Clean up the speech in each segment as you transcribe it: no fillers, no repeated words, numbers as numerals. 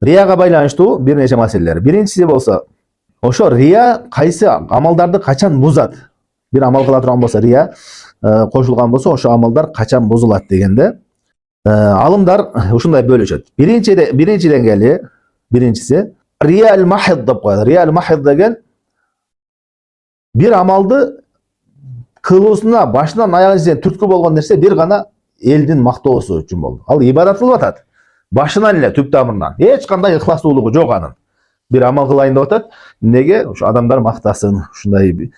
Рияга байланыштуу бир нече маселелер. Биринчиси болсо, ошо рия кайсы амалдарды качан бузат? Бир амал кыла турган болсо, рия кошулган болсо, ошо амалдар качан бузулат дегенде, алымдар ушундай бөлүшөт. Биринчи деңгээли, биринчиси рияль махид деп коет. Рияль махид деген бир амалды кылуусуна башынан аягына чейин түрткү болгон нерсе бир гана элдин мактоосу үчүн болду. Ал ибадат кылып атат. Башынан эле түп тамырынан эч кандай ыхласуулугу жок анын. Бир амал кылайын деп атат. Эмнеге? Ушу адамдар мактасын, ушундай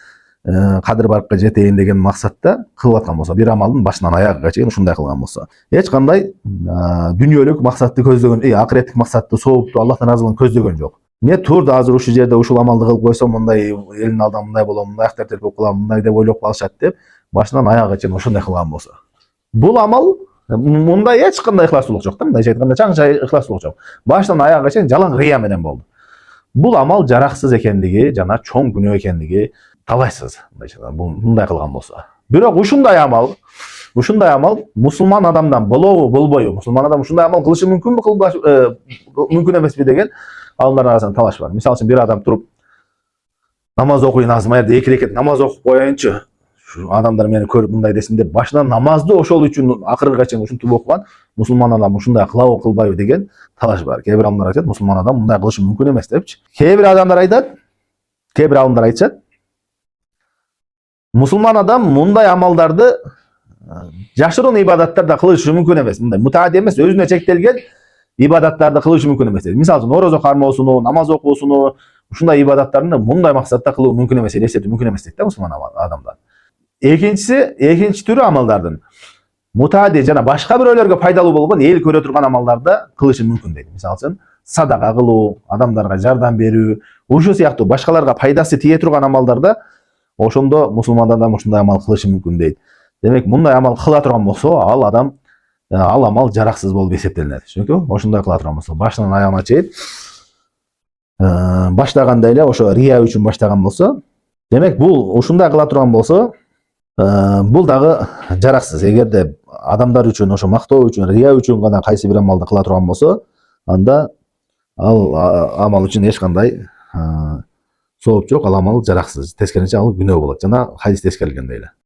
кадыр баракка жетейин деген максатта кылып аткан болсо, бир амалдын башынан аягына чейин ушундай кылган болсо, эч кандай дүйнөлүк максатты көздөгөн, акыреттик максатты, соопту, Аллахтын ыраазылыгын көздөгөн жок. Не турду азыр ушул жерде ушул амалды кылып койсом, мындай элдин алдында мындай болом, мындай авторитет болуп калам, мындай деп ойлоп калышат деп, башынан аягына чейин ушундай кылган болсо. Бул амал мындай эч кандай ыхласуулук жок да, мындайча айтканда чаңча ыхласуулук жок. Башынан аягына чейин жалаң рия менен болду. Бул амал жараксыз экендиги жана чоң күнөө экендиги талайсыз, мындай кылган болсо. Бирок ушундай амал мусулман адамдан болобу, болбойбу? Мусулман адам ушундай амал кылышы мүмкүнбү, мүмкүн эмеспи деген алымдардын арасында талаш бар. Мисалы үчүн бир адам туруп намаз окуйын, азыр мына жерде 2 рекет намаз окуп коеюнчу, адамдар мени көрүп мындай десин деп башынан намазды ошол үчүн акырыга чейин ушинтип окуган мусулман адам ушундай кылабы, кылбайбы деген талаш бар. Кээ бир алымдар айтат, мусулман адам мындай кылышы мүмкүн эмес депчи. Кээ бир адамдар айтат, кээ бир алымдар айтышат, мусулман адам мындай амалдарды жашыруун ибадаттарда кылышы мүмкүн эмес. Мындай мутаади эмес, өзүнө чектелген ибадаттарды кылышы мүмкүн эмес. Мисалы үчүн орозо кармоосуну, намаз окуусуну, ушундай ибадаттарды мындай максатта кылуу мүмкүн эмес, элестетүү мүмкүн эмес дейт да мусулман адамдар. Экинчи түрү амалдардын мутаади жана башка бирөөлөргө пайдалуу болгон, эл көрө турган амалдарды кылышы мүмкүн дейт. Мисалы үчүн садака кылуу, адамдарга жардам берүү, ушул сыяктуу башкаларга пайдасы тие турган амалдарда ошондо мусулман адам ушундай амал кылышы мүмкүн дейт. Демек, мындай амал кыла турган болсо, ал амал жараксыз болуп эсептелинет. Чүнкү ошондой кыла турган болсо, башынан аягына чейин баштаганда эле ошо рия үчүн баштаган болсо, демек бул ушундай кыла турган болсо, бул дагы жараксыз. Эгерде адамдар үчүн, ошо мактоо үчүн, рия үчүн гана кайсы бир амалды кыла турган болсо, анда ал амал үчүн эч кандай сооп жок, ал амал жараксыз. Тескерисинче ал күнөө болот. Жана хадисте эскерилгендей эле.